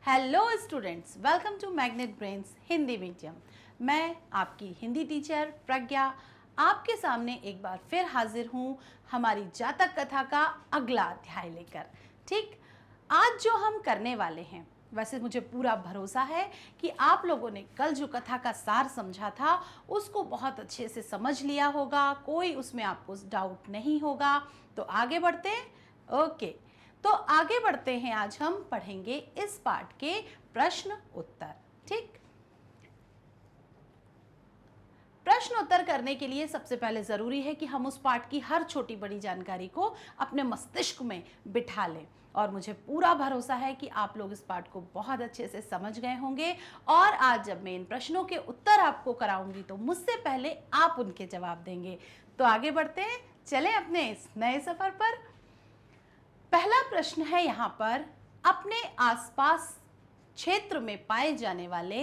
Hello students, welcome to Magnet Brains Hindi medium. मैं आपकी Hindi teacher प्रज्ञा आपके सामने एक बार फिर हाजिर हूँ हमारी जातक कथा का अगला अध्याय लेकर। ठीक, आज जो हम करने वाले हैं, वैसे मुझे पूरा भरोसा है कि आप लोगों ने कल जो कथा का सार समझा था उसको बहुत अच्छे से समझ लिया होगा, कोई उसमें आपको डाउट नहीं होगा। तो आगे बढ़ते हैं। ओके, तो आगे बढ़ते हैं। आज हम पढ़ेंगे इस पाठ के प्रश्न उत्तर। ठीक, प्रश्न उत्तर करने के लिए सबसे पहले जरूरी है कि हम उस पाठ की हर छोटी बड़ी जानकारी को अपने मस्तिष्क में बिठा लें, और मुझे पूरा भरोसा है कि आप लोग इस पाठ को बहुत अच्छे से समझ गए होंगे। और आज जब मैं इन प्रश्नों के उत्तर आपको कराऊंगी तो मुझसे पहले आप उनके जवाब देंगे। तो आगे बढ़ते हैं, चलें अपने इस नए सफर पर। पहला प्रश्न है यहाँ पर, अपने आसपास क्षेत्र में पाए जाने वाले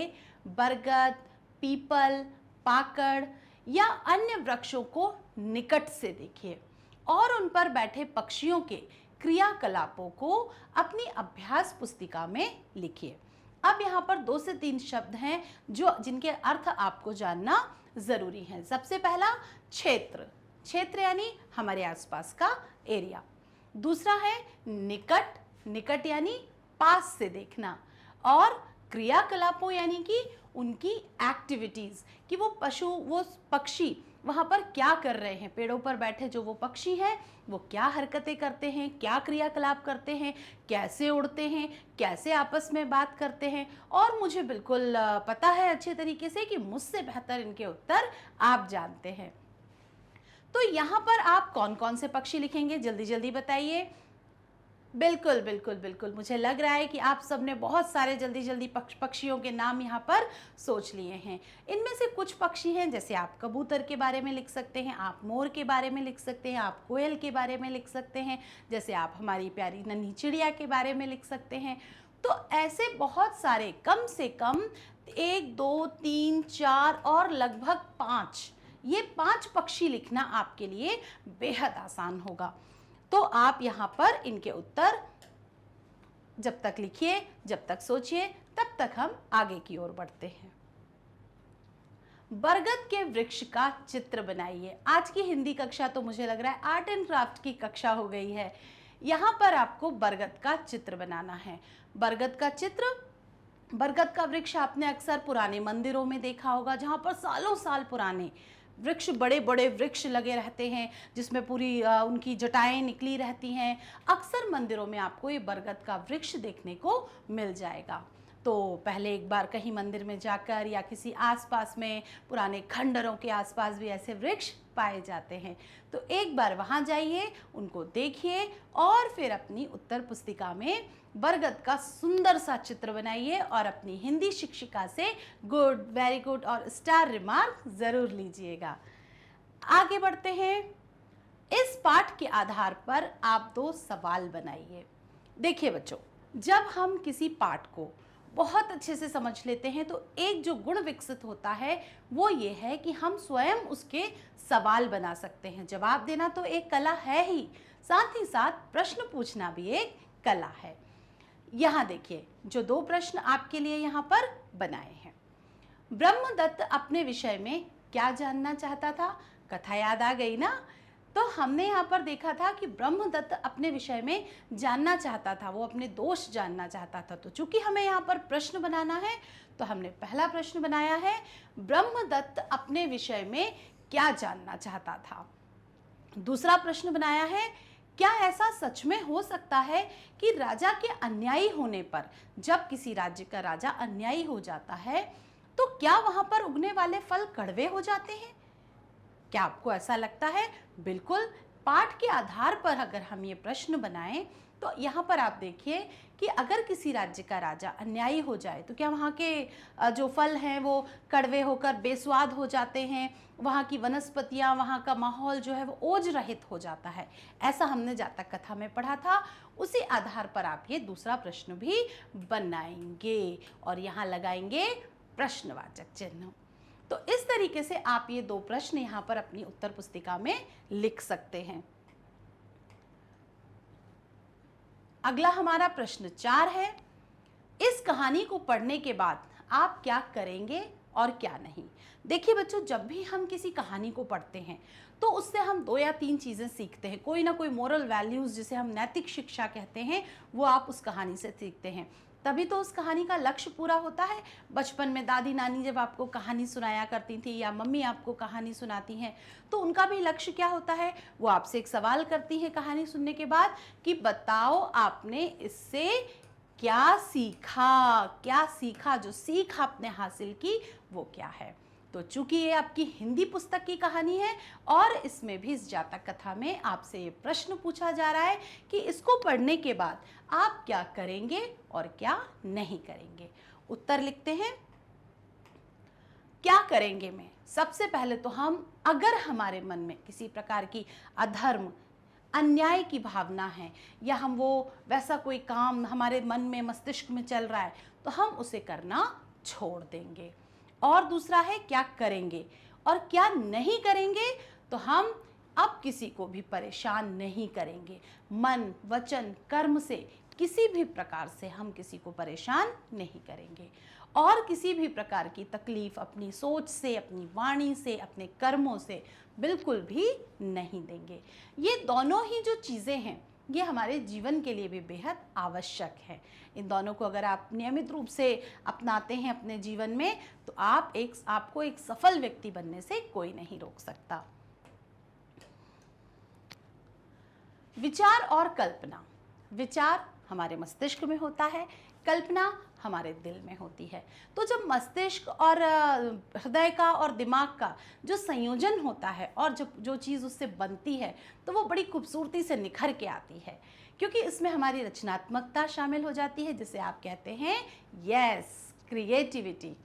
बरगद, पीपल, पाकड़ या अन्य वृक्षों को निकट से देखिए और उन पर बैठे पक्षियों के क्रियाकलापों को अपनी अभ्यास पुस्तिका में लिखिए। अब यहाँ पर 2 से 3 शब्द हैं जिनके अर्थ आपको जानना जरूरी है। सबसे पहला क्षेत्र, क्षेत्र यानी हमारे आसपास का एरिया। दूसरा है निकट, निकट यानी पास से देखना। और क्रियाकलापों यानी कि उनकी एक्टिविटीज, कि वो पक्षी वहां पर क्या कर रहे हैं, पेड़ों पर बैठे जो वो पक्षी हैं वो क्या हरकतें करते हैं, क्या क्रियाकलाप करते हैं, कैसे उड़ते हैं, कैसे आपस में बात करते हैं। और मुझे बिल्कुल पता है अच्छे तरीके से कि मुझसे बेहतर इनके उत्तर आप जानते हैं। तो यहाँ पर आप कौन कौन से पक्षी लिखेंगे, जल्दी जल्दी बताइए। बिल्कुल बिल्कुल बिल्कुल, मुझे लग रहा है कि आप सबने बहुत सारे जल्दी जल्दी पक्षियों के नाम यहाँ पर सोच लिए हैं। इनमें से कुछ पक्षी हैं, जैसे आप कबूतर के बारे में लिख सकते हैं, आप मोर के बारे में लिख सकते हैं, आप कोयल के बारे में लिख सकते हैं, जैसे आप हमारी प्यारी नन्ही चिड़िया के बारे में लिख सकते हैं। तो ऐसे बहुत सारे, कम से कम 1 2 3 4 और लगभग 5, ये 5 पक्षी लिखना आपके लिए बेहद आसान होगा। तो आप यहाँ पर इनके उत्तर जब तक लिखिए, जब तक सोचिए, तब तक हम आगे की ओर बढ़ते हैं। बरगद के वृक्ष का चित्र बनाइए। आज की हिंदी कक्षा तो मुझे लग रहा है आर्ट एंड क्राफ्ट की कक्षा हो गई है। यहाँ पर आपको बरगद का चित्र बनाना है। बरगद का चित्र, बरगद का वृक्ष आपने अक्सर पुराने मंदिरों में देखा होगा, जहाँ पर सालों साल पुराने वृक्ष, बड़े बड़े वृक्ष लगे रहते हैं जिसमें पूरी उनकी जटाएं निकली रहती हैं। अक्सर मंदिरों में आपको ये बरगद का वृक्ष देखने को मिल जाएगा। तो पहले एक बार कहीं मंदिर में जाकर या किसी आसपास में पुराने खंडरों के आसपास भी ऐसे वृक्ष पाए जाते हैं, तो एक बार वहाँ जाइए, उनको देखिए और फिर अपनी उत्तर पुस्तिका में बरगद का सुंदर सा चित्र बनाइए और अपनी हिंदी शिक्षिका से गुड, वेरी गुड और स्टार रिमार्क जरूर लीजिएगा। आगे बढ़ते हैं। इस पाठ के आधार पर आप 2 सवाल बनाइए। देखिए बच्चों, जब हम किसी पाठ को बहुत अच्छे से समझ लेते हैं तो एक जो गुण विकसित होता है वो ये है कि हम स्वयं उसके सवाल बना सकते हैं। जवाब देना तो एक कला है ही, साथ ही साथ प्रश्न पूछना भी एक कला है। यहाँ देखिए, जो 2 प्रश्न आपके लिए यहाँ पर बनाए हैं। ब्रह्मदत्त अपने विषय में क्या जानना चाहता था? कथा याद आ गई ना? तो हमने यहाँ पर देखा था कि ब्रह्मदत्त अपने विषय में जानना चाहता था, वो अपने दोष जानना चाहता था। तो चूंकि हमें यहाँ पर प्रश्न बनाना है तो हमने पहला प्रश्न बनाया है, ब्रह्मदत्त अपने विषय में क्या जानना चाहता था। दूसरा प्रश्न बनाया है, क्या ऐसा सच में हो सकता है कि राजा के अन्यायी होने पर, जब किसी राज्य का राजा अन्यायी हो जाता है तो क्या वहां पर उगने वाले फल कड़वे हो जाते हैं? क्या आपको ऐसा लगता है? बिल्कुल। पाठ के आधार पर अगर हम ये प्रश्न बनाएं तो यहाँ पर आप देखिए कि अगर किसी राज्य का राजा अन्यायी हो जाए तो क्या वहाँ के जो फल हैं वो कड़वे होकर बेस्वाद हो जाते हैं, वहाँ की वनस्पतियाँ, वहाँ का माहौल जो है वो ओज रहित हो जाता है। ऐसा हमने जातक कथा में पढ़ा था। उसी आधार पर आप ये दूसरा प्रश्न भी बनाएंगे और यहाँ लगाएंगे प्रश्नवाचक चिन्ह। तो इस तरीके से आप ये 2 प्रश्न यहाँ पर अपनी उत्तर पुस्तिका में लिख सकते हैं। अगला हमारा प्रश्न 4 है, इस कहानी को पढ़ने के बाद आप क्या करेंगे और क्या नहीं। देखिए बच्चों, जब भी हम किसी कहानी को पढ़ते हैं तो उससे हम 2 या 3 चीज़ें सीखते हैं। कोई ना कोई मोरल वैल्यूज़, जिसे हम नैतिक शिक्षा कहते हैं, वो आप उस कहानी से सीखते हैं। तभी तो उस कहानी का लक्ष्य पूरा होता है। बचपन में दादी नानी जब आपको कहानी सुनाया करती थी या मम्मी आपको कहानी सुनाती हैं, तो उनका भी लक्ष्य क्या होता है? वो आपसे एक सवाल करती है कहानी सुनने के बाद कि बताओ आपने इससे क्या सीखा, क्या सीखा, जो सीख आपने हासिल की वो क्या है। तो चूंकि ये आपकी हिंदी पुस्तक की कहानी है और इसमें भी इस जातक कथा में आपसे ये प्रश्न पूछा जा रहा है कि इसको पढ़ने के बाद आप क्या करेंगे और क्या नहीं करेंगे। उत्तर लिखते हैं। क्या करेंगे में सबसे पहले तो हम, अगर हमारे मन में किसी प्रकार की अधर्म, अन्याय की भावना है या हम वो वैसा कोई काम हमारे मन में, मस्तिष्क में चल रहा है, तो हम उसे करना छोड़ देंगे। और दूसरा है क्या करेंगे और क्या नहीं करेंगे। तो हम अब किसी को भी परेशान नहीं करेंगे। मन, वचन, कर्म से किसी भी प्रकार से हम किसी को परेशान नहीं करेंगे और किसी भी प्रकार की तकलीफ अपनी सोच से, अपनी वाणी से, अपने कर्मों से बिल्कुल भी नहीं देंगे। ये दोनों ही जो चीज़ें हैं, ये हमारे जीवन के लिए भी बेहद आवश्यक है। इन दोनों को अगर आप नियमित रूप से अपनाते हैं अपने जीवन में, तो आपको एक सफल व्यक्ति बनने से कोई नहीं रोक सकता। विचार और कल्पना। विचार हमारे मस्तिष्क में होता है, कल्पना हमारे दिल में होती है। तो जब मस्तिष्क और हृदय का और दिमाग का जो संयोजन होता है और जब जो चीज़ उससे बनती है, तो वो बड़ी खूबसूरती से निखर के आती है, क्योंकि इसमें हमारी रचनात्मकता शामिल हो जाती है, जिसे आप कहते हैं क्रिएटिविटी।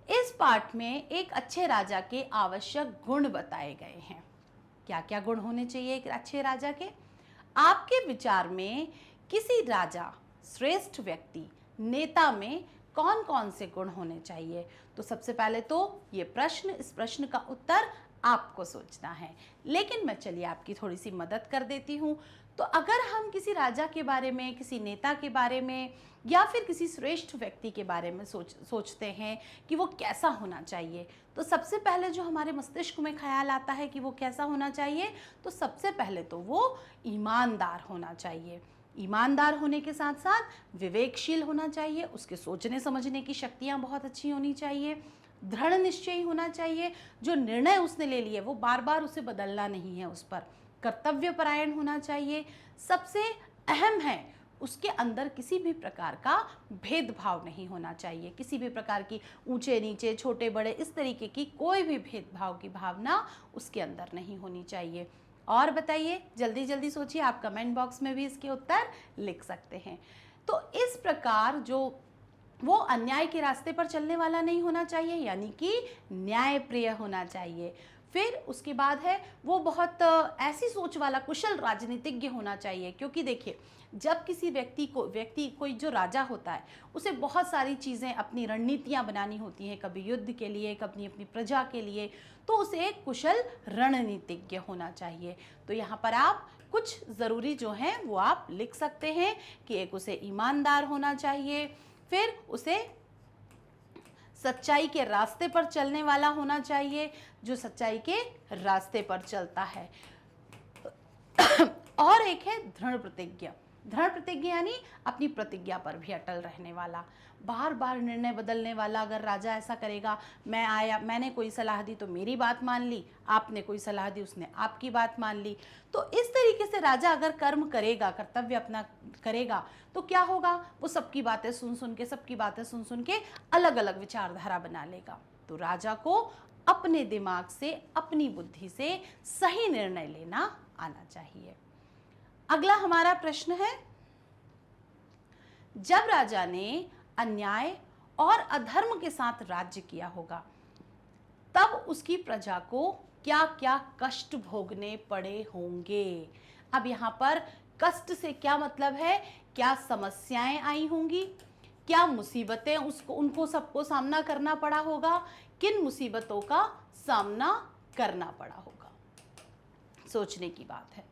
इस पाठ में एक अच्छे राजा के आवश्यक गुण बताए गए हैं। क्या क्या गुण होने चाहिए एक अच्छे राजा के? आपके विचार में किसी राजा, श्रेष्ठ व्यक्ति, नेता में कौन कौन से गुण होने चाहिए? तो सबसे पहले तो इस प्रश्न का उत्तर आपको सोचना है, लेकिन मैं चलिए आपकी थोड़ी सी मदद कर देती हूँ। तो अगर हम किसी राजा के बारे में, किसी नेता के बारे में या फिर किसी श्रेष्ठ व्यक्ति के बारे में सोचते हैं कि वो कैसा होना चाहिए, तो सबसे पहले जो हमारे मस्तिष्क में ख्याल आता है कि वो कैसा होना चाहिए, तो सबसे पहले तो वो ईमानदार होना चाहिए। ईमानदार होने के साथ साथ विवेकशील होना चाहिए, उसके सोचने समझने की शक्तियाँ बहुत अच्छी होनी चाहिए, दृढ़ निश्चयी होना चाहिए, जो निर्णय उसने ले लिए वो बार बार उसे बदलना नहीं है, उस पर कर्तव्यपरायण होना चाहिए। सबसे अहम है, उसके अंदर किसी भी प्रकार का भेदभाव नहीं होना चाहिए, किसी भी प्रकार की ऊंचे नीचे, छोटे बड़े, इस तरीके की कोई भी भेदभाव की भावना उसके अंदर नहीं होनी चाहिए। और बताइए, जल्दी जल्दी सोचिए, आप कमेंट बॉक्स में भी इसके उत्तर लिख सकते हैं। तो इस प्रकार जो वो अन्याय के रास्ते पर चलने वाला नहीं होना चाहिए, यानी कि न्यायप्रिय होना चाहिए। फिर उसके बाद है वो बहुत ऐसी सोच वाला कुशल राजनीतिज्ञ होना चाहिए, क्योंकि देखिए जब किसी कोई जो राजा होता है, उसे बहुत सारी चीज़ें, अपनी रणनीतियाँ बनानी होती हैं, कभी युद्ध के लिए, कभी अपनी प्रजा के लिए, तो उसे एक कुशल रणनीतिज्ञ होना चाहिए। तो यहाँ पर आप कुछ ज़रूरी जो हैं वो आप लिख सकते हैं कि एक उसे ईमानदार होना चाहिए, फिर उसे सच्चाई के रास्ते पर चलने वाला होना चाहिए, जो सच्चाई के रास्ते पर चलता है। और एक है दृढ़ प्रतिज्ञा। दृढ़ प्रतिज्ञा यानी अपनी प्रतिज्ञा पर भी अटल रहने वाला, बार बार निर्णय बदलने वाला। अगर राजा ऐसा करेगा, मैंने कोई सलाह दी तो मेरी बात मान ली, आपने कोई सलाह दी उसने आपकी बात मान ली। तो इस तरीके से राजा अगर कर्म करेगा, कर्तव्य अपना करेगा, तो क्या होगा, वो सबकी बातें सुन सुन के अलग अलग विचारधारा बना लेगा। तो राजा को अपने दिमाग से, अपनी बुद्धि से सही निर्णय लेना आना चाहिए। अगला हमारा प्रश्न है, जब राजा ने अन्याय और अधर्म के साथ राज्य किया होगा, तब उसकी प्रजा को क्या क्या कष्ट भोगने पड़े होंगे। अब यहाँ पर कष्ट से क्या मतलब है, क्या समस्याएं आई होंगी, क्या मुसीबतें उनको सबको सामना करना पड़ा होगा, किन मुसीबतों का सामना करना पड़ा होगा। सोचने की बात है।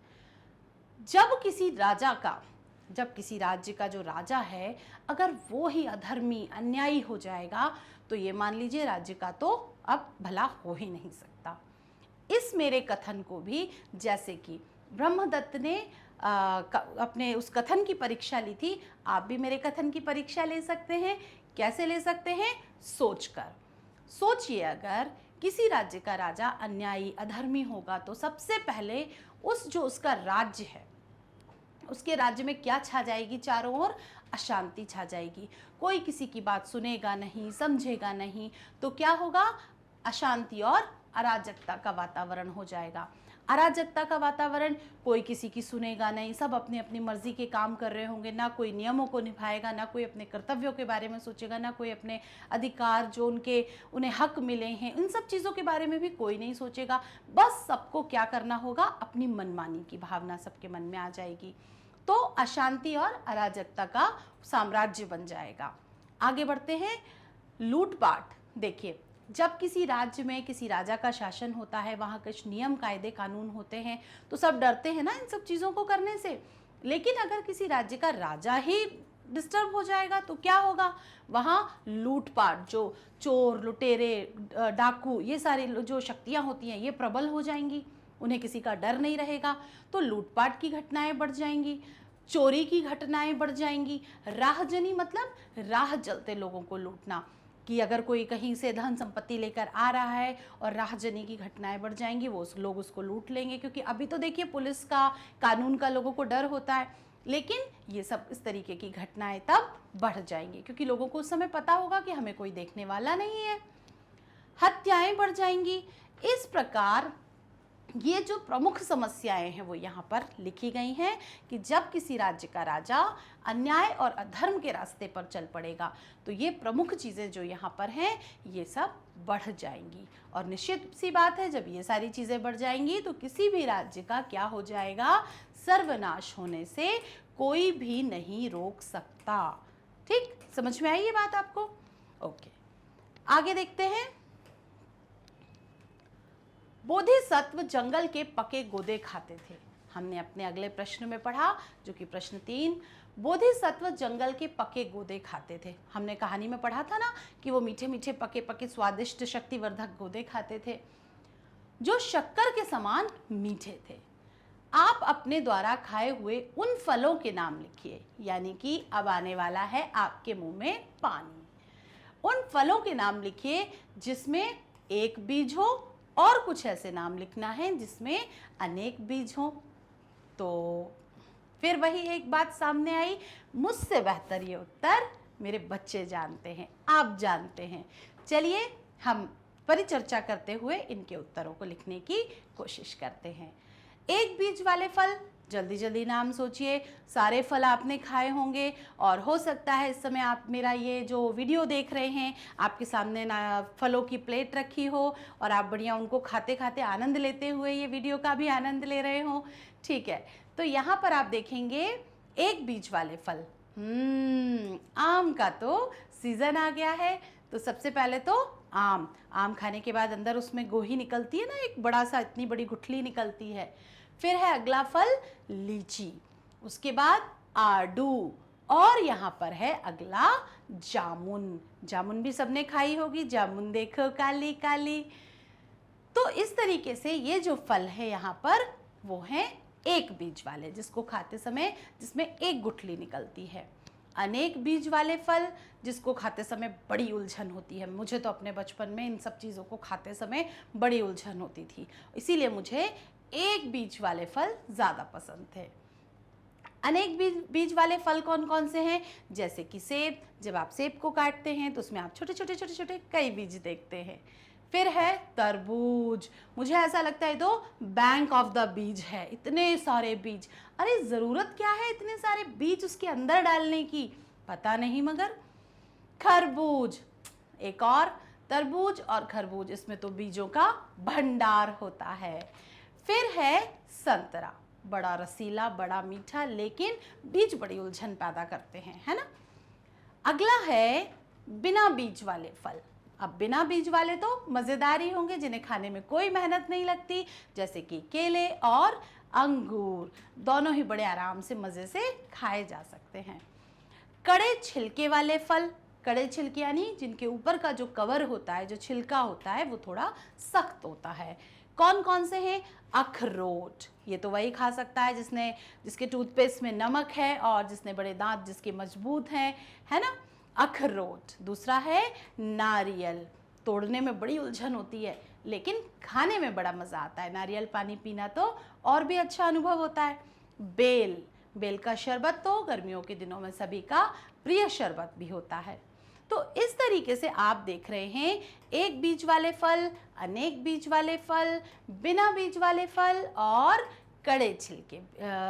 जब किसी राजा का जब किसी राज्य का जो राजा है अगर वो ही अधर्मी अन्यायी हो जाएगा तो ये मान लीजिए राज्य का तो अब भला हो ही नहीं सकता। इस मेरे कथन को भी, जैसे कि ब्रह्मदत्त ने अपने उस कथन की परीक्षा ली थी, आप भी मेरे कथन की परीक्षा ले सकते हैं। कैसे ले सकते हैं? सोचकर। सोचिए, अगर किसी राज्य का राजा अन्यायी अधर्मी होगा तो सबसे पहले उसका राज्य है, उसके राज्य में क्या छा जाएगी? चारों ओर अशांति छा जाएगी। कोई किसी की बात सुनेगा नहीं, समझेगा नहीं, तो क्या होगा? अशांति और अराजकता का वातावरण हो जाएगा। अराजकता का वातावरण, कोई किसी की सुनेगा नहीं, सब अपनी अपनी मर्जी के काम कर रहे होंगे, ना कोई नियमों को निभाएगा, ना कोई अपने कर्तव्यों के बारे में सोचेगा, ना कोई अपने अधिकार जो उन्हें हक मिले हैं इन सब चीज़ों के बारे में भी कोई नहीं सोचेगा। बस सबको क्या करना होगा? अपनी मनमानी की भावना सबके मन में आ जाएगी, तो अशांति और अराजकता का साम्राज्य बन जाएगा। आगे बढ़ते हैं। लूटपाट। देखिए, जब किसी राज्य में किसी राजा का शासन होता है, वहाँ कुछ नियम कायदे कानून होते हैं, तो सब डरते हैं ना इन सब चीज़ों को करने से। लेकिन अगर किसी राज्य का राजा ही डिस्टर्ब हो जाएगा तो क्या होगा? वहाँ लूटपाट, जो चोर, लुटेरे, डाकू, ये सारी जो शक्तियाँ होती हैं ये प्रबल हो जाएंगी, उन्हें किसी का डर नहीं रहेगा, तो लूटपाट की घटनाएं बढ़ जाएंगी, चोरी की घटनाएं बढ़ जाएंगी। राहजनी मतलब राह चलते लोगों को लूटना, कि अगर कोई कहीं से धन संपत्ति लेकर आ रहा है और राहजनी की घटनाएं बढ़ जाएंगी, लोग उसको लूट लेंगे। क्योंकि अभी तो देखिए पुलिस का, कानून का लोगों को डर होता है, लेकिन ये सब इस तरीके की घटनाएं तब बढ़ जाएंगी क्योंकि लोगों को उस समय पता होगा कि हमें कोई देखने वाला नहीं है। हत्याएं बढ़ जाएंगी। इस प्रकार ये जो प्रमुख समस्याएं हैं वो यहाँ पर लिखी गई हैं कि जब किसी राज्य का राजा अन्याय और अधर्म के रास्ते पर चल पड़ेगा तो ये प्रमुख चीज़ें जो यहाँ पर हैं ये सब बढ़ जाएंगी। और निश्चित सी बात है, जब ये सारी चीज़ें बढ़ जाएंगी तो किसी भी राज्य का क्या हो जाएगा? सर्वनाश होने से कोई भी नहीं रोक सकता। ठीक, समझ में आई ये बात आपको? ओके, आगे देखते हैं। बोधिसत्व जंगल के पके गोदे खाते थे। हमने अपने अगले प्रश्न में पढ़ा, जो कि प्रश्न 3, बोधिसत्व जंगल के पके गोदे खाते थे। हमने कहानी में पढ़ा था ना कि वो मीठे मीठे पके पके स्वादिष्ट शक्तिवर्धक गोदे खाते थे जो शक्कर के समान मीठे थे। आप अपने द्वारा खाए हुए उन फलों के नाम लिखिए, यानी कि अब आने वाला है आपके मुंह में पानी। उन फलों के नाम लिखिए जिसमें एक बीज हो, और कुछ ऐसे नाम लिखना है जिसमें अनेक बीज हों। तो फिर वही एक बात सामने आई, मुझसे बेहतर ये उत्तर मेरे बच्चे जानते हैं, आप जानते हैं। चलिए हम परिचर्चा करते हुए इनके उत्तरों को लिखने की कोशिश करते हैं। एक बीज वाले फल, जल्दी जल्दी नाम सोचिए। सारे फल आपने खाए होंगे और हो सकता है इस समय आप मेरा ये जो वीडियो देख रहे हैं, आपके सामने ना फलों की प्लेट रखी हो और आप बढ़िया उनको खाते खाते आनंद लेते हुए ये वीडियो का भी आनंद ले रहे हो। ठीक है, तो यहाँ पर आप देखेंगे एक बीज वाले फल। आम का तो सीजन आ गया है, तो सबसे पहले तो आम खाने के बाद अंदर उसमें गोही निकलती है ना, एक बड़ा सा, इतनी बड़ी गुठली निकलती है। फिर है अगला फल लीची, उसके बाद आड़ू, और यहाँ पर है अगला जामुन। जामुन भी सबने खाई होगी, जामुन देखो काली काली। तो इस तरीके से ये जो फल है यहाँ पर वो है एक बीज वाले, जिसको खाते समय जिसमें एक गुठली निकलती है। अनेक बीज वाले फल, जिसको खाते समय बड़ी उलझन होती है। मुझे तो अपने बचपन में इन सब चीज़ों को खाते समय बड़ी उलझन होती थी, इसीलिए मुझे एक बीज वाले फल ज़्यादा पसंद थे। अनेक बीज वाले फल कौन कौन से हैं? जैसे कि सेब, जब आप सेब को काटते हैं तो उसमें आप छोटे छोटे छोटे छोटे कई बीज देखते हैं। फिर है तरबूज, मुझे ऐसा लगता है तो बैंक ऑफ द बीज है, इतने सारे बीज। अरे ज़रूरत क्या है इतने सारे बीज उसके अंदर डालने की, पता नहीं। मगर खरबूज, एक और तरबूज और खरबूज, इसमें तो बीजों का भंडार होता है। फिर है संतरा, बड़ा रसीला, बड़ा मीठा, लेकिन बीज बड़ी उलझन पैदा करते हैं, है ना। अगला है बिना बीज वाले फल। अब बिना बीज वाले तो मज़ेदार ही होंगे, जिन्हें खाने में कोई मेहनत नहीं लगती, जैसे कि केले और अंगूर, दोनों ही बड़े आराम से मज़े से खाए जा सकते हैं। कड़े छिलके वाले फल, कड़े छिलके यानी जिनके ऊपर का जो कवर होता है, जो छिलका होता है, वो थोड़ा सख्त होता है। कौन कौन से हैं? अखरोट, ये तो वही खा सकता है जिसके टूथपेस्ट में नमक है और जिसने बड़े दांत जिसके मजबूत हैं, है ना, अखरोट। दूसरा है नारियल, तोड़ने में बड़ी उलझन होती है लेकिन खाने में बड़ा मज़ा आता है, नारियल पानी पीना तो और भी अच्छा अनुभव होता है। बेल, बेल का शरबत तो गर्मियों के दिनों में सभी का प्रिय शरबत भी होता है। तो इस तरीके से आप देख रहे हैं एक बीज वाले फल, अनेक बीज वाले फल, बिना बीज वाले फल और कड़े छिलके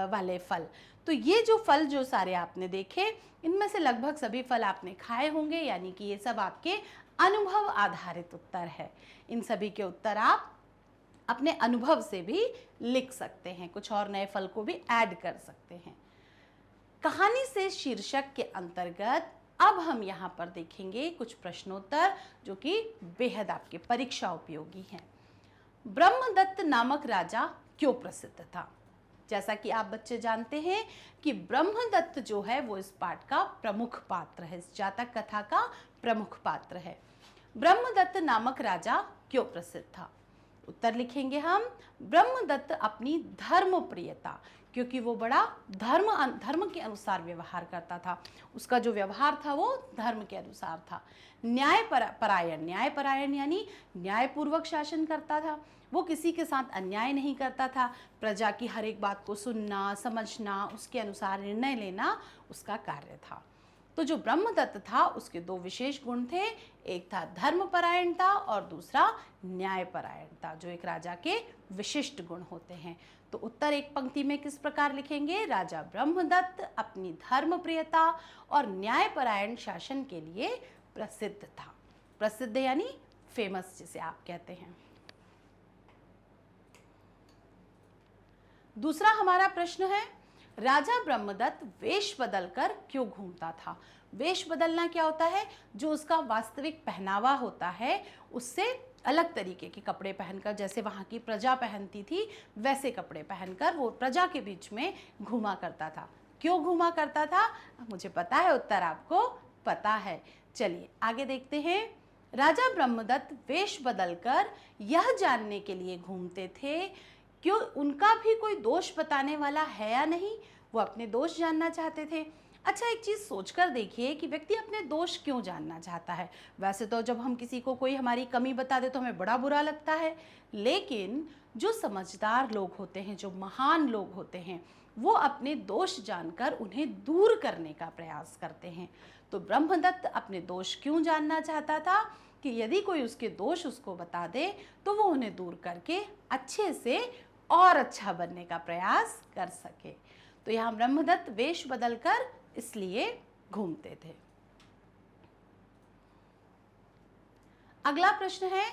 वाले फल। तो ये जो फल जो सारे आपने देखे, इनमें से लगभग सभी फल आपने खाए होंगे, यानी कि ये सब आपके अनुभव आधारित उत्तर है। इन सभी के उत्तर आप अपने अनुभव से भी लिख सकते हैं, कुछ और नए फल को भी ऐड कर सकते हैं। कहानी से शीर्षक के अंतर्गत अब हम यहाँ पर देखेंगे कुछ प्रश्नोत्तर जो कि बेहद आपके परीक्षा उपयोगी हैं। ब्रह्मदत्त नामक राजा क्यों प्रसिद्ध था? जैसा कि आप बच्चे जानते हैं कि ब्रह्मदत्त जो है वो इस पाठ का प्रमुख पात्र है, इस जातक कथा का प्रमुख पात्र है। ब्रह्मदत्त नामक राजा क्यों प्रसिद्ध था? उत्तर लिखेंगे हम, ब्रह्मदत्त अपनी धर्मप्रियता, क्योंकि वो बड़ा धर्म के अनुसार व्यवहार करता था, उसका जो व्यवहार था वो धर्म के अनुसार था। न्यायपरायण यानी न्यायपूर्वक शासन करता था, वो किसी के साथ अन्याय नहीं करता था, प्रजा की हर एक बात को सुनना, समझना, उसके अनुसार निर्णय लेना उसका कार्य था। तो जो ब्रह्मदत्त था उसके दो विशेष गुण थे, एक था धर्मपरायणता और दूसरा न्यायपरायणता, जो एक राजा के विशिष्ट गुण होते हैं। तो उत्तर एक पंक्ति में किस प्रकार लिखेंगे? राजा ब्रह्मदत्त अपनी धर्मप्रियता और न्यायपरायण शासन के लिए प्रसिद्ध था। प्रसिद्ध यानी फेमस जिसे आप कहते हैं। दूसरा हमारा प्रश्न है, राजा ब्रह्मदत्त वेश बदलकर क्यों घूमता था? वेश बदलना क्या होता है? जो उसका वास्तविक पहनावा होता है उससे अलग तरीके के कपड़े पहनकर, जैसे वहाँ की प्रजा पहनती थी वैसे कपड़े पहनकर वो प्रजा के बीच में घूमा करता था। क्यों घूमा करता था? मुझे पता है उत्तर आपको पता है। चलिए आगे देखते हैं। राजा ब्रह्मदत्त वेश बदलकर यह जानने के लिए घूमते थे क्यों उनका भी कोई दोष बताने वाला है या नहीं, वो अपने दोष जानना चाहते थे। अच्छा, एक चीज़ सोचकर देखिए कि व्यक्ति अपने दोष क्यों जानना चाहता है। वैसे तो जब हम किसी को कोई हमारी कमी बता दे तो हमें बड़ा बुरा लगता है, लेकिन जो समझदार लोग होते हैं, जो महान लोग होते हैं, वो अपने दोष जानकर उन्हें दूर करने का प्रयास करते हैं। तो ब्रह्मदत्त अपने दोष क्यों जानना चाहता था कि यदि कोई उसके दोष उसको बता दे तो वो उन्हें दूर करके अच्छे से और अच्छा बनने का प्रयास कर सके। तो यहाँ ब्रह्मदत्त वेश बदलकर इसलिए घूमते थे। अगला प्रश्न है,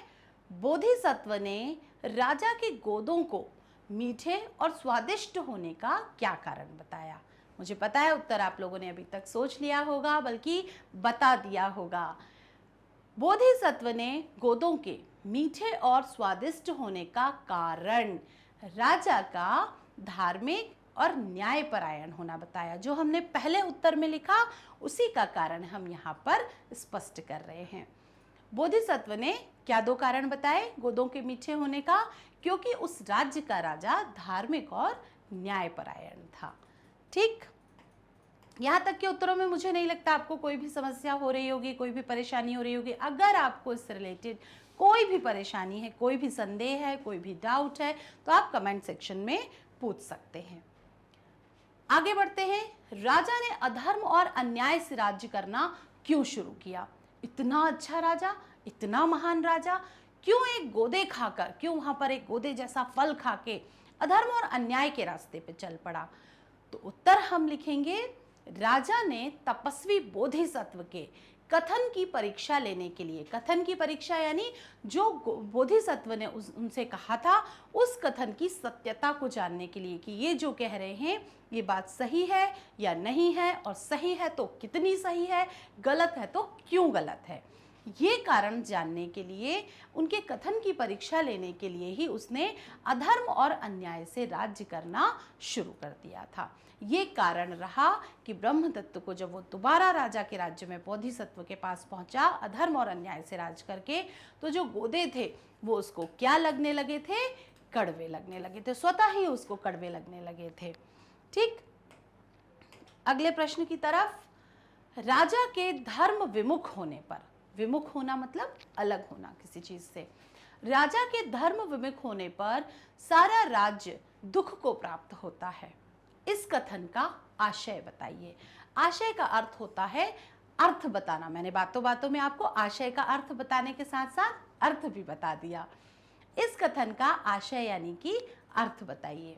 बोधिसत्व ने राजा के गोदों को मीठे और स्वादिष्ट होने का क्या कारण बताया? मुझे पता है उत्तर आप लोगों ने अभी तक सोच लिया होगा, बल्कि बता दिया होगा। बोधिसत्व ने गोदों के मीठे और स्वादिष्ट होने का कारण राजा का धार्मिक और न्यायपरायण होना बताया। जो हमने पहले उत्तर में लिखा उसी का कारण हम यहाँ पर स्पष्ट कर रहे हैं। बोधिसत्व ने क्या दो कारण बताए गोदों के मीठे होने का? क्योंकि उस राज्य का राजा धार्मिक और न्यायपरायण था। ठीक, यहाँ तक के उत्तरों में मुझे नहीं लगता आपको कोई भी समस्या हो रही होगी, कोई भी परेशानी हो रही होगी। अगर आपको इससे रिलेटेड कोई भी परेशानी है, कोई भी संदेह है, कोई भी डाउट है, तो आप कमेंट सेक्शन में पूछ सकते हैं। आगे बढ़ते हैं। राजा ने अधर्म और अन्याय से राज्य करना क्यों शुरू किया? इतना अच्छा राजा, इतना महान राजा, क्यों एक गोदे खाकर, क्यों वहां पर एक गोदे जैसा फल खाके अधर्म और अन्याय के रास्ते पे चल पड़ा? तो उत्तर हम लिखेंगे, राजा ने तपस्वी बोधिसत्व के कथन की परीक्षा लेने के लिए, कथन की परीक्षा यानी जो बोधिसत्व ने उनसे कहा था उस कथन की सत्यता को जानने के लिए कि ये जो कह रहे हैं ये बात सही है या नहीं है, और सही है तो कितनी सही है, गलत है तो क्यों गलत है। ये कारण जानने के लिए, उनके कथन की परीक्षा लेने के लिए ही उसने अधर्म और अन्याय से राज्य करना शुरू कर दिया था। ये कारण रहा कि ब्रह्मदत्त को जब वो दोबारा राजा के राज्य में बोधिसत्व के पास पहुंचा अधर्म और अन्याय से राज करके, तो जो गोदे थे वो उसको क्या लगने लगे थे? कड़वे लगने लगे थे, स्वतः ही उसको कड़वे लगने लगे थे। ठीक, अगले प्रश्न की तरफ। राजा के धर्म विमुख होने पर, विमुख होना मतलब अलग होना किसी चीज से, राजा के धर्म विमुख होने पर सारा राज्य दुख को प्राप्त होता है। इस कथन का आशय बताइए। आशय का अर्थ होता है अर्थ बताना। मैंने बातों बातों में आपको आशय का अर्थ बताने के साथ साथ अर्थ भी बता दिया। इस कथन का आशय यानी कि अर्थ बताइए।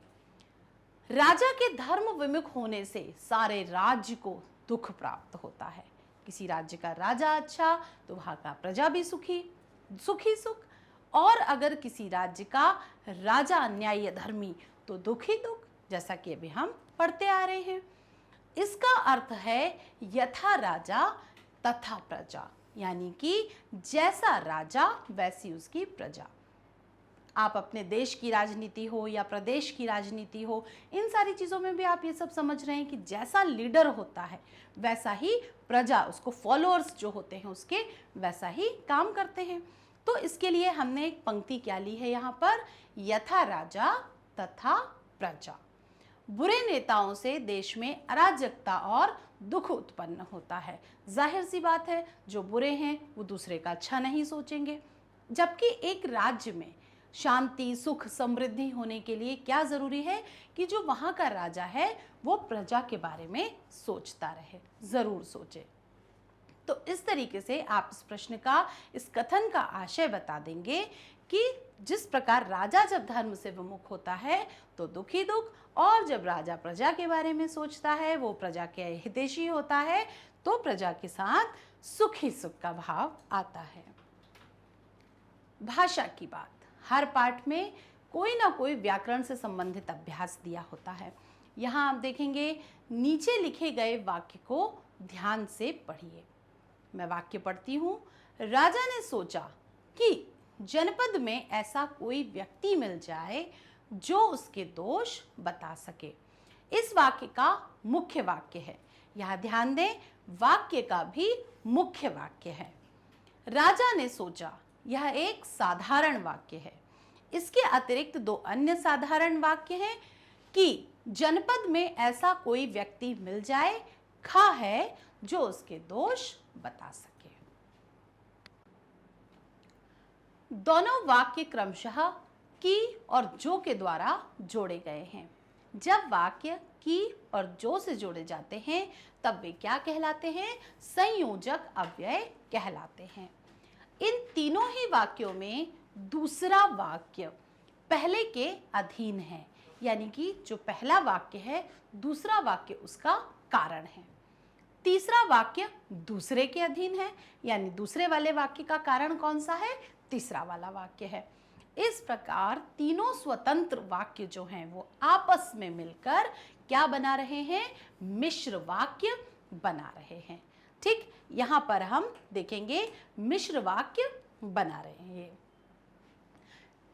राजा के धर्म विमुख होने से सारे राज्य को दुख प्राप्त होता है। किसी राज्य का राजा अच्छा तो वहां का प्रजा भी सुखी सुख, और अगर किसी राज्य का राजा अन्यायी धर्मी तो दुख ही दुख, जैसा कि अभी हम पढ़ते आ रहे हैं। इसका अर्थ है यथा राजा तथा प्रजा, यानी कि जैसा राजा वैसी उसकी प्रजा। आप अपने देश की राजनीति हो या प्रदेश की राजनीति हो, इन सारी चीज़ों में भी आप ये सब समझ रहे हैं कि जैसा लीडर होता है वैसा ही प्रजा, उसको फॉलोअर्स जो होते हैं उसके वैसा ही काम करते हैं। तो इसके लिए हमने एक पंक्ति क्या ली है यहाँ पर? यथा राजा तथा प्रजा। बुरे नेताओं से देश में अराजकता और दुख उत्पन्न होता है। जाहिर सी बात है, जो बुरे हैं वो दूसरे का अच्छा नहीं सोचेंगे। जबकि एक राज्य में शांति, सुख, समृद्धि होने के लिए क्या जरूरी है कि जो वहां का राजा है वो प्रजा के बारे में सोचता रहे, जरूर सोचे। तो इस तरीके से आप इस प्रश्न का, इस कथन का आशय बता देंगे कि जिस प्रकार राजा जब धर्म से विमुख होता है तो दुख ही दुख, और जब राजा प्रजा के बारे में सोचता है, वो प्रजा के हितैषी होता है, तो प्रजा के साथ सुख ही सुख का भाव आता है। भाषा की बात। हर पाठ में कोई ना कोई व्याकरण से संबंधित अभ्यास दिया होता है। यहाँ आप देखेंगे नीचे लिखे गए वाक्य को ध्यान से पढ़िए। मैं वाक्य पढ़ती हूँ। राजा ने सोचा कि जनपद में ऐसा कोई व्यक्ति मिल जाए जो उसके दोष बता सके। इस वाक्य का मुख्य वाक्य है। यहाँ ध्यान दें, वाक्य का भी मुख्य वाक्य है। राजा ने सोचा, यह एक साधारण वाक्य है। इसके अतिरिक्त दो अन्य साधारण वाक्य हैं कि जनपद में ऐसा कोई व्यक्ति मिल जाए, खा है जो उसके दोष बता सके। दोनों वाक्य क्रमशः की और जो के द्वारा जोड़े गए हैं। जब वाक्य की और जो से जोड़े जाते हैं तब वे क्या कहलाते हैं? संयोजक अव्यय कहलाते हैं। इन तीनों ही वाक्यों में दूसरा वाक्य पहले के अधीन है, यानी कि जो पहला वाक्य है दूसरा वाक्य उसका कारण है। तीसरा वाक्य दूसरे के अधीन है, यानी दूसरे वाले वाक्य का कारण कौन सा है? तीसरा वाला वाक्य है। इस प्रकार तीनों स्वतंत्र वाक्य जो हैं वो आपस में मिलकर क्या बना रहे हैं? मिश्र वाक्य बना रहे हैं। ठीक, यहां पर हम देखेंगे मिश्र वाक्य बना रहे हैं।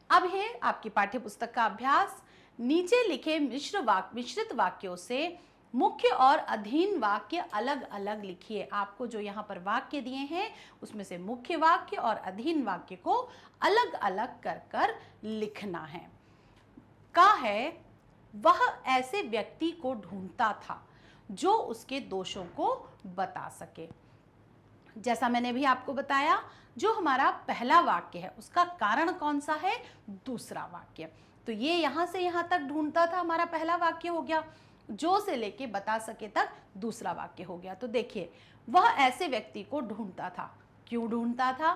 अब है आपकी पाठ्य पुस्तक का अभ्यास। नीचे लिखे मिश्रित वाक्यों से मुख्य और अधीन वाक्य अलग अलग लिखिए। आपको जो यहाँ पर वाक्य दिए हैं उसमें से मुख्य वाक्य और अधीन वाक्य को अलग अलग कर कर लिखना है। का है, वह ऐसे व्यक्ति को ढूंढता था जो उसके दोषों को बता सके। जैसा मैंने भी आपको बताया, जो हमारा पहला वाक्य है उसका कारण कौन सा है? दूसरा वाक्य। तो ये यहाँ से यहाँ तक ढूंढता था हमारा पहला वाक्य हो गया, जो से लेके बता सके तक दूसरा वाक्य हो गया। तो देखिए, वह ऐसे व्यक्ति को ढूंढता था। क्यों ढूंढता था?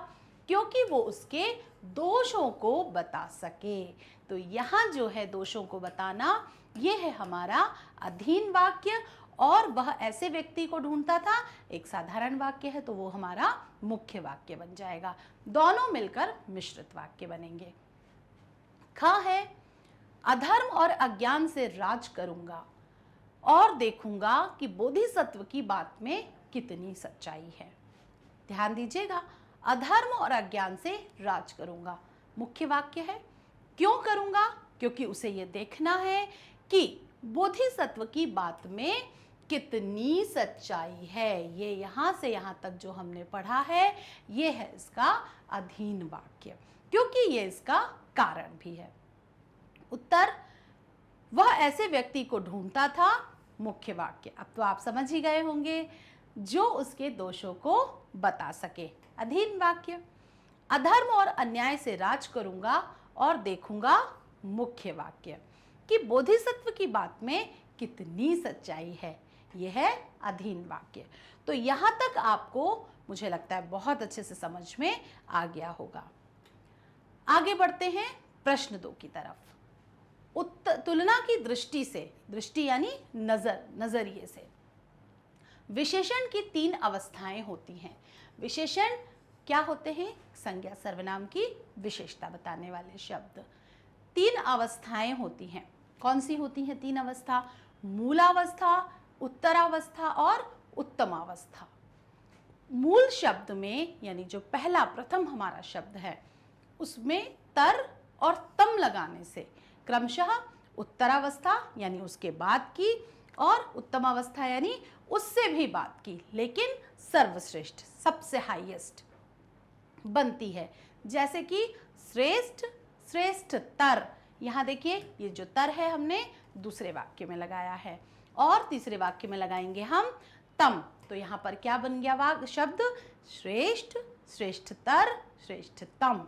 क्योंकि वो उसके दोषों को बता सके। तो यहाँ जो है दोषों को बताना, ये है हमारा अधीन वाक्य, और वह ऐसे व्यक्ति को ढूंढता था एक साधारण वाक्य है, तो वो हमारा मुख्य वाक्य बन जाएगा। दोनों मिलकर मिश्रित वाक्य बनेंगे। ख है, अधर्म और अज्ञान से राज करूंगा और देखूंगा कि बोधिसत्व की बात में कितनी सच्चाई है। ध्यान दीजिएगा, अधर्म और अज्ञान से राज करूंगा। मुख्य वाक्य है। क्यों करूंगा? क्योंकि उसे ये देखना है कि बोधिसत्व की बात में कितनी सच्चाई है। ये यहाँ से यहाँ तक जो हमने पढ़ा है ये है इसका अधीन वाक्य, क्योंकि ये इसका कारण भी है। उत्तर, वह ऐसे व्यक्ति को ढूंढता था। मुख्य वाक्य। अब तो आप समझ ही गए होंगे, जो उसके दोषों को बता सके। अधीन वाक्य। अधर्म और अन्याय से राज करूंगा और देखूंगा। मुख्य वाक्य कि बोधिसत्व की बात में कितनी सच्चाई है। यह है अधीन वाक्य। तो यहां तक आपको मुझे लगता है बहुत अच्छे से समझ में आ गया होगा। आगे बढ़ते हैं प्रश्न 2 की तरफ। तुलना की दृष्टि से, दृष्टि यानी नजर, नजरिए से, विशेषण की 3 अवस्थाएं होती हैं। विशेषण क्या होते हैं? संज्ञा सर्वनाम की विशेषता बताने वाले शब्द। 3 अवस्थाएं होती हैं। कौन सी होती हैं 3 अवस्था? मूलावस्था, उत्तरावस्था और उत्तमावस्था। मूल शब्द में यानी जो पहला प्रथम हमारा शब्द है उसमें तर और तम लगाने से क्रमशः उत्तरावस्था यानी उसके बाद की और उत्तमावस्था यानी उससे भी बाद की, लेकिन सर्वश्रेष्ठ, सबसे हाईएस्ट बनती है। जैसे कि श्रेष्ठ, श्रेष्ठतर। यहाँ देखिए ये जो तर है हमने दूसरे वाक्य में लगाया है और तीसरे वाक्य में लगाएंगे हम तम। तो यहाँ पर क्या बन गया शब्द? श्रेष्ठ, श्रेष्ठतर, श्रेष्ठतम।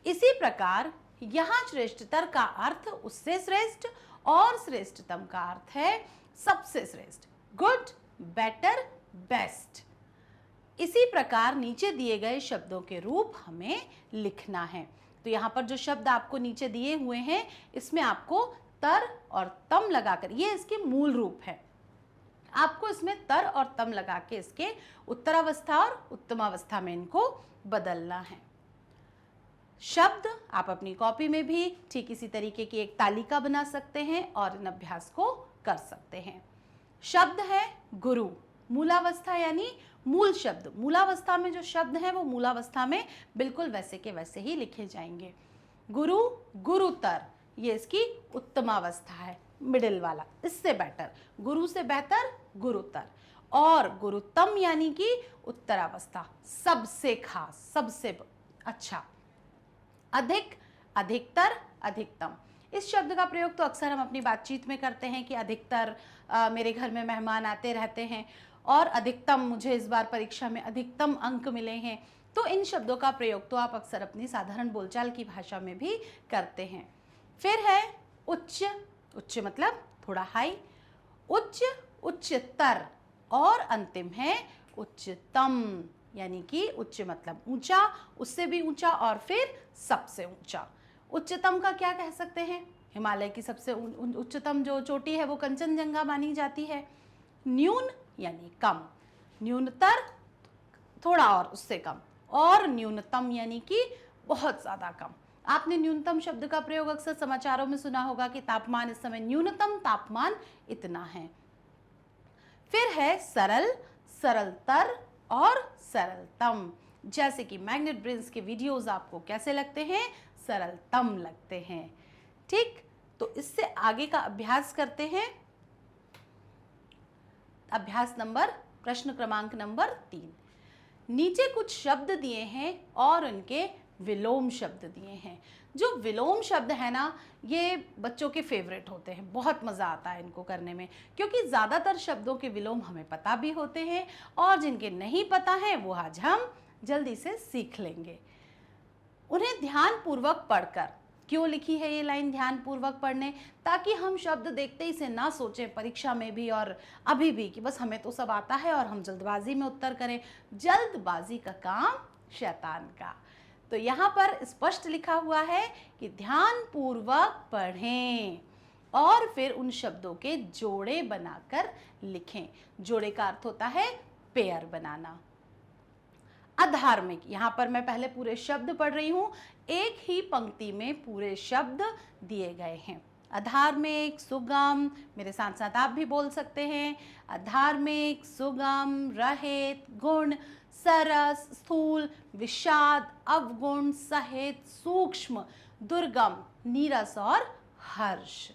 इसी प्रकार यहाँ श्रेष्ठतर का अर्थ उससे श्रेष्ठ और श्रेष्ठतम का अर्थ है सबसे श्रेष्ठ, गुड, बेटर, बेस्ट। इसी प्रकार नीचे दिए गए शब्दों के रूप हमें लिखना है। तो यहाँ पर जो शब्द आपको नीचे दिए हुए हैं इसमें आपको तर और तम लगाकर, ये इसके मूल रूप है, आपको इसमें तर और तम लगा के इसके उत्तरावस्था और उत्तमावस्था में इनको बदलना है। शब्द आप अपनी कॉपी में भी ठीक इसी तरीके की एक तालिका बना सकते हैं और इन अभ्यास को कर सकते हैं। शब्द है गुरु। मूलावस्था यानी मूल शब्द। मूलावस्था में जो शब्द हैं वो मूलावस्था में बिल्कुल वैसे के वैसे ही लिखे जाएंगे। गुरु, गुरुतर, ये इसकी उत्तमावस्था है, मिडिल वाला, इससे बेटर, गुरु से बेहतर गुरुतर। और गुरुतम यानी कि उत्तरावस्था, सबसे खास, सबसे अच्छा। अधिक, अधिकतर, अधिकतम। इस शब्द का प्रयोग तो अक्सर हम अपनी बातचीत में करते हैं कि अधिकतर मेरे घर में मेहमान आते रहते हैं और अधिकतम, मुझे इस बार परीक्षा में अधिकतम अंक मिले हैं। तो इन शब्दों का प्रयोग तो आप अक्सर अपनी साधारण बोलचाल की भाषा में भी करते हैं। फिर है उच्च। उच्च मतलब थोड़ा हाई। उच्च, उच्चतर और अंतिम है उच्चतम, यानी कि उच्च मतलब ऊंचा, उससे भी ऊंचा और फिर सबसे ऊंचा। उच्चतम का क्या कह सकते हैं? हिमालय की सबसे उच्चतम जो चोटी है वो कंचनजंगा मानी जाती है। न्यून यानी कम, न्यूनतर थोड़ा और उससे कम, और न्यूनतम यानी कि बहुत ज्यादा कम। आपने न्यूनतम शब्द का प्रयोग अक्सर समाचारों में सुना होगा कि तापमान इस समय न्यूनतम तापमान इतना है। फिर है सरल, सरलतर और सरलतम। जैसे कि मैग्नेट ब्रेन्स के वीडियोस आपको कैसे लगते हैं? सरलतम लगते हैं। ठीक, तो इससे आगे का अभ्यास करते हैं। अभ्यास नंबर, प्रश्न क्रमांक नंबर 3। नीचे कुछ शब्द दिए हैं और उनके विलोम शब्द दिए हैं। जो विलोम शब्द है ना, ये बच्चों के फेवरेट होते हैं, बहुत मज़ा आता है इनको करने में, क्योंकि ज़्यादातर शब्दों के विलोम हमें पता भी होते हैं और जिनके नहीं पता है वो आज हम जल्दी से सीख लेंगे। उन्हें ध्यानपूर्वक पढ़कर, क्यों लिखी है ये लाइन ध्यानपूर्वक पढ़ने? ताकि हम शब्द देखते ही से ना सोचें परीक्षा में भी और अभी भी कि बस हमें तो सब आता है और हम जल्दबाजी में उत्तर करें। जल्दबाजी का काम शैतान का। तो यहाँ पर स्पष्ट लिखा हुआ है कि ध्यानपूर्वक पढ़ें और फिर उन शब्दों के जोड़े बनाकर लिखें। जोड़े का अर्थ होता है पेयर बनाना। अधार्मिक, यहाँ पर मैं पहले पूरे शब्द पढ़ रही हूँ, एक ही पंक्ति में पूरे शब्द दिए गए हैं। अधार्मिक, सुगम, मेरे साथ साथ आप भी बोल सकते हैं। अधार्मिक, सुगम, रहित, गुण, सरस, स्थूल, विषाद, अवगुण, सहित, सूक्ष्म, दुर्गम, नीरस और हर्ष।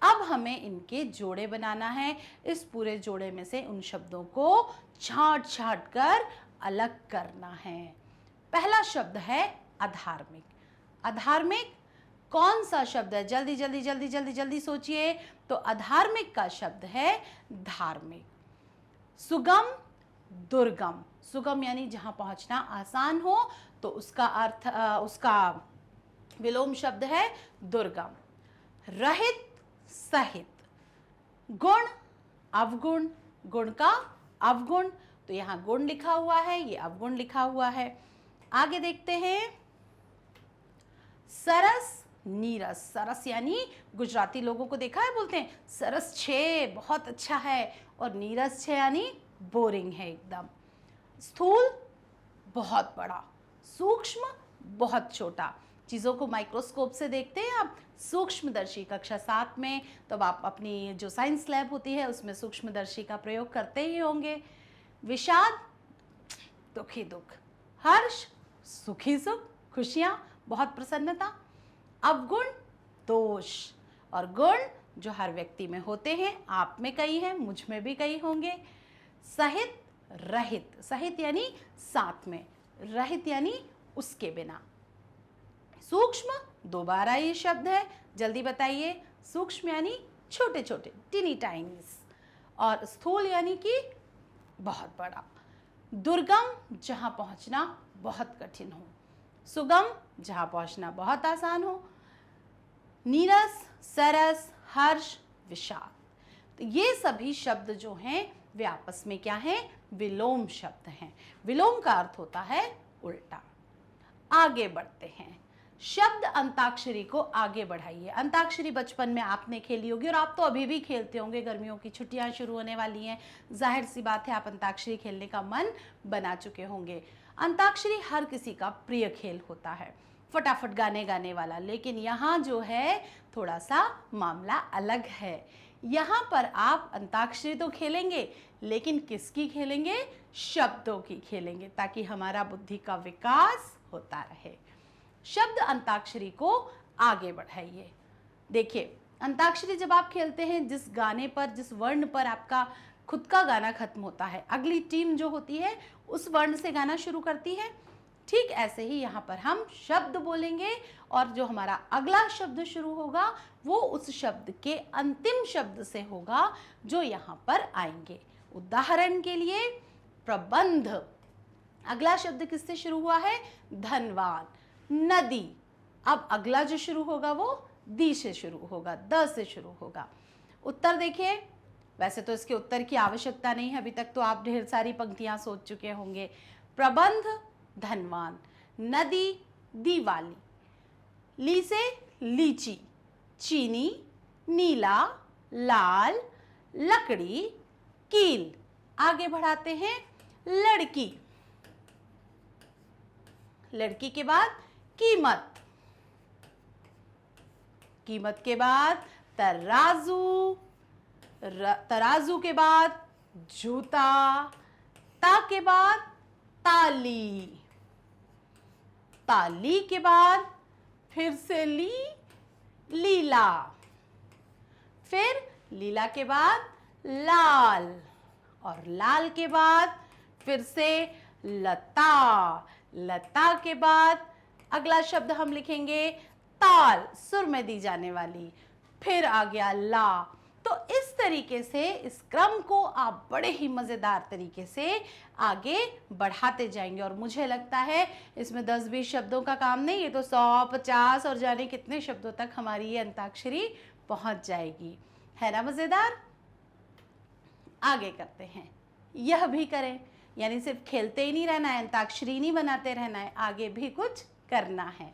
अब हमें इनके जोड़े बनाना है। इस पूरे जोड़े में से उन शब्दों को छांट छांट कर अलग करना है। पहला शब्द है अधार्मिक। अधार्मिक कौन सा शब्द है? जल्दी जल्दी जल्दी जल्दी जल्दी सोचिए। तो अधार्मिक का शब्द है धार्मिक। सुगम, दुर्गम। सुगम यानी जहां पहुंचना आसान हो, तो उसका अर्थ उसका विलोम शब्द है दुर्गम। रहित, सहित। गुण, अवगुण। गुण का अवगुण, तो यहां गुण लिखा हुआ है, ये अवगुण लिखा हुआ है। आगे देखते हैं। सरस, नीरस। सरस यानी गुजराती लोगों को देखा है, बोलते हैं सरस छे, बहुत अच्छा है। और नीरस छे यानी बोरिंग है एकदम। स्थूल, बहुत बड़ा। सूक्ष्म, बहुत छोटा। चीज़ों को माइक्रोस्कोप से देखते हैं आप सूक्ष्मदर्शी कक्षा 7 में, तब आप अपनी जो साइंस लैब होती है उसमें सूक्ष्मदर्शी का प्रयोग करते ही होंगे। विषाद, दुखी दुख। हर्ष, सुखी सुख, खुशियाँ, बहुत प्रसन्नता। अवगुण, दोष। और गुण जो हर व्यक्ति में होते हैं, आप में कई हैं, मुझ में भी कई होंगे। सहित, रहित। सहित यानी साथ में, रहित यानी उसके बिना। सूक्ष्म, दोबारा ये शब्द है, जल्दी बताइए। सूक्ष्म यानी छोटे छोटे, टिनी टाइनीस। और स्थूल यानी कि बहुत बड़ा। दुर्गम, जहां पहुंचना बहुत कठिन हो। सुगम, जहां पहुंचना बहुत आसान हो। नीरस, सरस, हर्ष, विषाद। तो ये सभी शब्द जो हैं वे आपस में क्या हैं? विलोम शब्द हैं। विलोम का अर्थ होता है उल्टा। आगे बढ़ते हैं। शब्द अंताक्षरी को आगे बढ़ाइए। अंताक्षरी बचपन में आपने खेली होगी और आप तो अभी भी खेलते होंगे। गर्मियों की छुट्टियां शुरू होने वाली हैं, जाहिर सी बात है आप अंताक्षरी खेलने का मन बना चुके होंगे। अंताक्षरी हर किसी का प्रिय खेल होता है, फटाफट गाने गाने वाला। लेकिन यहाँ जो है थोड़ा सा मामला अलग है। यहाँ पर आप अंताक्षरी तो खेलेंगे, लेकिन किसकी खेलेंगे? शब्दों की खेलेंगे, ताकि हमारा बुद्धि का विकास होता रहे। शब्द अंताक्षरी को आगे बढ़ाइए। देखिए, अंताक्षरी जब आप खेलते हैं, जिस गाने पर, जिस वर्ण पर आपका खुद का गाना खत्म होता है, अगली टीम जो होती है उस वर्ण से गाना शुरू करती है। ठीक ऐसे ही यहाँ पर हम शब्द बोलेंगे और जो हमारा अगला शब्द शुरू होगा वो उस शब्द के अंतिम शब्द से होगा जो यहाँ पर आएंगे। उदाहरण के लिए प्रबंध, अगला शब्द किससे शुरू हुआ है? धनवान। नदी, अब अगला जो शुरू होगा वो दी से शुरू होगा, द से शुरू होगा। उत्तर देखिए, वैसे तो इसके उत्तर की आवश्यकता नहीं है, अभी तक तो आप ढेर सारी पंक्तियां सोच चुके होंगे। प्रबंध, धनवान। नदी, दिवाली। ली से लीची, चीनी, नीला, लाल, लकड़ी, कील। आगे बढ़ाते हैं। लड़की, लड़की के बाद कीमत, कीमत के बाद तराजू, तराजू के बाद जूता, ता के बाद ताली, ताली के बाद फिर से लीला, फिर लीला के बाद लाल, और लाल के बाद फिर से लता, लता के बाद अगला शब्द हम लिखेंगे ताल, सुर में दी जाने वाली, फिर आ गया ला। तो इस तरीके से इस क्रम को आप बड़े ही मजेदार तरीके से आगे बढ़ाते जाएंगे और मुझे लगता है इसमें 10-20 शब्दों का काम नहीं, ये तो 100-50 और जाने कितने शब्दों तक हमारी ये अंताक्षरी पहुंच जाएगी। है ना मजेदार? आगे करते हैं। यह भी करें, यानी सिर्फ खेलते ही नहीं रहना है, अंताक्षरी नहीं बनाते रहना है, आगे भी कुछ करना है।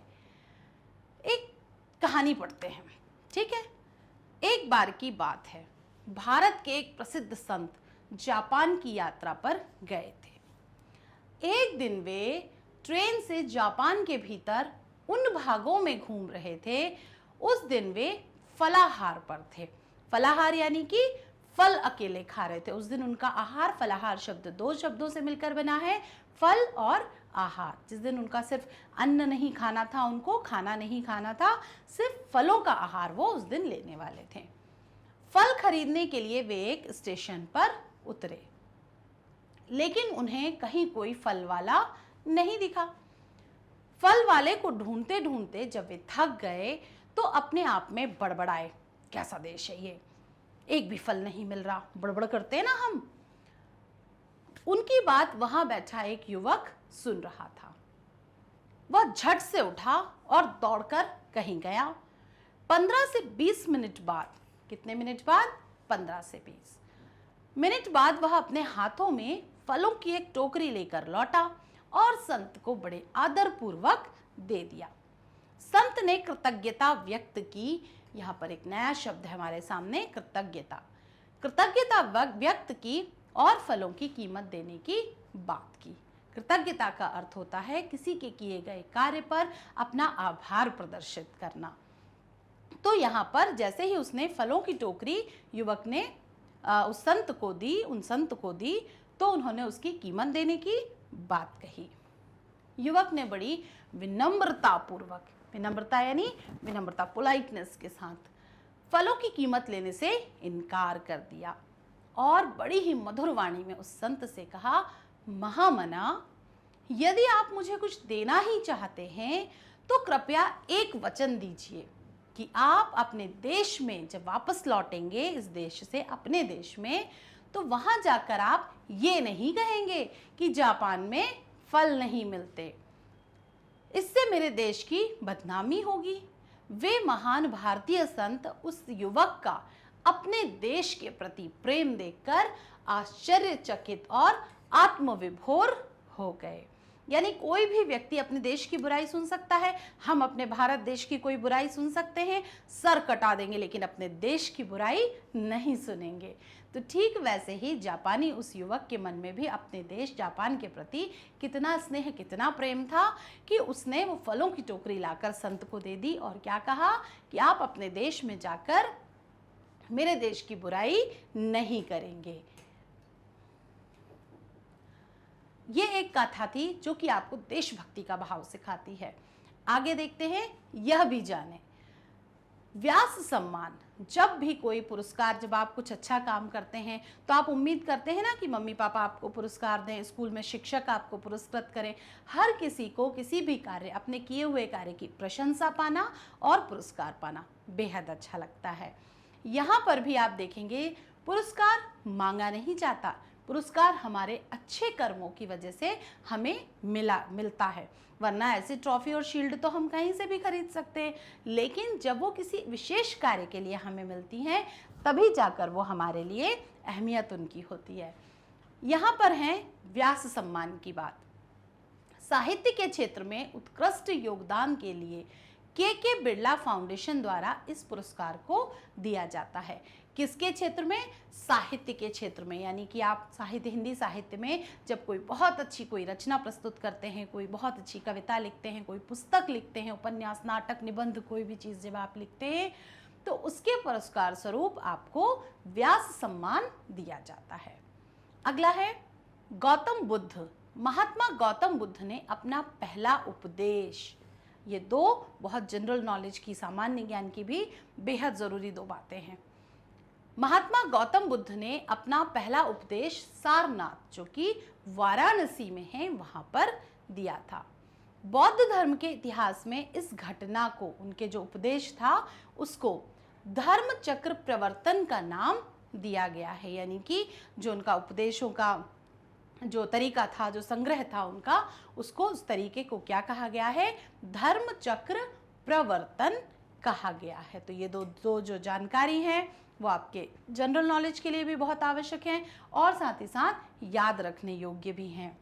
एक कहानी पढ़ते हैं, ठीक है? एक बार की बात है, भारत के एक प्रसिद्ध संत जापान की यात्रा पर गए थे। एक दिन वे ट्रेन से जापान के भीतर उन भागों में घूम रहे थे। उस दिन वे फलाहार पर थे। फलाहार यानी कि फल अकेले खा रहे थे। उस दिन उनका आहार, फलाहार शब्द 2 शब्दों से मिलकर बना है, फल और आहार। जिस दिन उनका सिर्फ अन्न नहीं खाना था, उनको खाना नहीं खाना था, सिर्फ फलों का आहार वो उस दिन लेने वाले थे। फल खरीदने के लिए वे एक स्टेशन पर उतरे, लेकिन उन्हें कहीं कोई फल वाला नहीं दिखा। फल वाले को ढूंढते ढूंढते जब वे थक गए तो अपने आप में बड़बड़ाए, कैसा देश है ये, एक भी फल नहीं मिल रहा, बड़बड़ करते हैं ना हम। उनकी बात वहां बैठा एक युवक सुन रहा था। वह झट से उठा और दौड़कर कहीं गया। 15 से 20 मिनट बाद, कितने मिनट बाद? 15 से 20 मिनट बाद वह अपने हाथों में फलों की एक टोकरी लेकर लौटा और संत को बड़े आदर पूर्वक दे दिया। संत ने कृतज्ञता व्यक्त की। यहाँ पर एक नया शब्द है हमारे सामने, कृतज्ञता। कृतज्ञता व्यक्त की और फलों की कीमत देने की बात की। कृतज्ञता का अर्थ होता है किसी के किए गए कार्य पर अपना आभार प्रदर्शित करना। तो यहाँ पर जैसे ही उसने फलों की टोकरी युवक ने उस संत को दी, उन संत को दी, तो उन्होंने उसकी कीमत देने की बात कही। युवक ने बड़ी विनम्रता पूर्वक, विनम्रता यानी विनम्रता, पोलाइटनेस के साथ फलों की कीमत लेने से इनकार कर दिया और बड़ी ही मधुर वाणी में उस संत से कहा, महामना, यदि आप मुझे कुछ देना ही चाहते हैं तो कृपया एक वचन दीजिए कि आप अपने देश में जब वापस लौटेंगे, इस देश से अपने देश में, तो वहां जाकर आप ये नहीं कहेंगे कि जापान में फल नहीं मिलते। इससे मेरे देश की बदनामी होगी। वे महान भारतीय संत उस युवक का अपने देश के प्रति प्रेम देखकर आश्चर्यचकित और आत्मविभोर हो गए। यानी कोई भी व्यक्ति अपने देश की बुराई सुन सकता है, हम अपने भारत देश की कोई बुराई सुन सकते हैं, सर कटा देंगे, लेकिन अपने देश की बुराई नहीं सुनेंगे। तो ठीक वैसे ही जापानी उस युवक के मन में भी अपने देश जापान के प्रति कितना स्नेह, कितना प्रेम था कि उसने वो फलों की टोकरी लाकर संत को दे दी और क्या कहा कि आप अपने देश में जाकर मेरे देश की बुराई नहीं करेंगे। ये एक गाथा थी जो कि आपको देशभक्ति का भाव सिखाती है। आगे देखते हैं, यह भी जाने। व्यास सम्मान, जब भी कोई पुरस्कार, जब आप कुछ अच्छा काम करते हैं तो आप उम्मीद करते हैं ना कि मम्मी पापा आपको पुरस्कार दें, स्कूल में शिक्षक आपको पुरस्कृत करें। हर किसी को किसी भी कार्य, अपने किए हुए कार्य की प्रशंसा पाना और पुरस्कार पाना बेहद अच्छा लगता है। यहाँ पर भी आप देखेंगे पुरस्कार मांगा नहीं जाता, पुरस्कार हमारे अच्छे कर्मों की वजह से हमें मिलता है। वरना ऐसी ट्रॉफी और शील्ड तो हम कहीं से भी खरीद सकते हैं, लेकिन जब वो किसी विशेष कार्य के लिए हमें मिलती हैं तभी जाकर वो हमारे लिए अहमियत उनकी होती है। यहाँ पर है व्यास सम्मान की बात। साहित्य के क्षेत्र में उत्कृष्ट योगदान के लिए के बिरला फाउंडेशन द्वारा इस पुरस्कार को दिया जाता है। किसके क्षेत्र में? साहित्य के क्षेत्र में। यानी कि आप साहित्य, हिंदी साहित्य में जब कोई बहुत अच्छी कोई रचना प्रस्तुत करते हैं, कोई बहुत अच्छी कविता लिखते हैं, कोई पुस्तक लिखते हैं, उपन्यास, नाटक, निबंध, कोई भी चीज़ जब आप लिखते हैं तो उसके पुरस्कार स्वरूप आपको व्यास सम्मान दिया जाता है। अगला है गौतम बुद्ध। महात्मा गौतम बुद्ध ने अपना पहला उपदेश, ये दो बहुत जनरल नॉलेज की, सामान्य ज्ञान की भी बेहद ज़रूरी दो बातें हैं। महात्मा गौतम बुद्ध ने अपना पहला उपदेश सारनाथ, जो कि वाराणसी में है, वहाँ पर दिया था। बौद्ध धर्म के इतिहास में इस घटना को, उनके जो उपदेश था उसको धर्म चक्र प्रवर्तन का नाम दिया गया है। यानी कि जो उनका उपदेशों का जो तरीका था, जो संग्रह था उनका, उसको, उस तरीके को क्या कहा गया है? धर्म चक्र प्रवर्तन कहा गया है। तो ये दो जो जानकारी है वो आपके जनरल नॉलेज के लिए भी बहुत आवश्यक हैं और साथ ही साथ याद रखने योग्य भी हैं।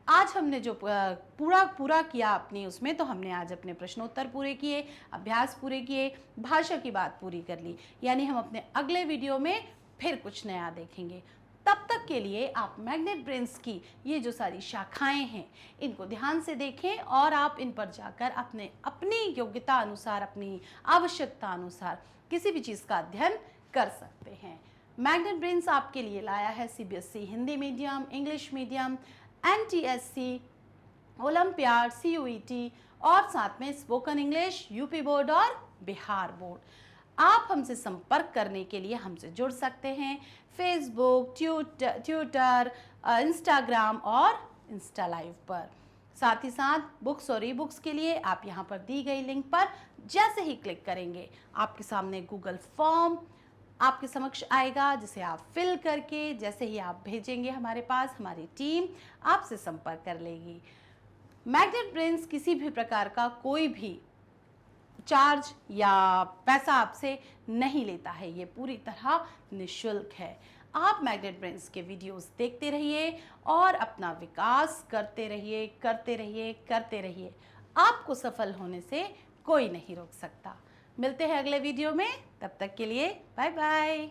आज हमने जो पूरा किया अपनी उसमें, तो हमने आज अपने प्रश्नोत्तर पूरे किए, अभ्यास पूरे किए, भाषा की बात पूरी कर ली। यानी हम अपने अगले वीडियो में फिर कुछ नया देखेंगे। तब तक के लिए आप मैग्नेट ब्रेन्स की ये जो सारी शाखाएं हैं इनको ध्यान से देखें और आप इन पर जाकर अपनी योग्यता अनुसार, अपनी आवश्यकता अनुसार किसी भी चीज़ का अध्ययन कर सकते हैं। मैग्नेट ब्रेन्स आपके लिए लाया है CBSE Hindi medium, English medium, NTSC, olympiad, CUET और साथ में स्पोकन इंग्लिश, यूपी बोर्ड और बिहार बोर्ड। आप हमसे संपर्क करने के लिए हमसे जुड़ सकते हैं फेसबुक, ट्विटर, इंस्टाग्राम और इंस्टा लाइव पर। साथ ही साथ बुक्स और ई बुक्स के लिए आप यहाँ पर दी गई लिंक पर जैसे ही क्लिक करेंगे आपके सामने गूगल फॉर्म आपके समक्ष आएगा, जिसे आप फिल करके जैसे ही आप भेजेंगे हमारे पास, हमारी टीम आपसे संपर्क कर लेगी। मैग्नेट ब्रेन्स किसी भी प्रकार का कोई भी चार्ज या पैसा आपसे नहीं लेता है, ये पूरी तरह निःशुल्क है। आप मैग्नेट ब्रेन्स के वीडियोस देखते रहिए और अपना विकास करते रहिए, करते रहिए, करते रहिए। आपको सफल होने से कोई नहीं रोक सकता। मिलते हैं अगले वीडियो में, तब तक के लिए बाय बाय।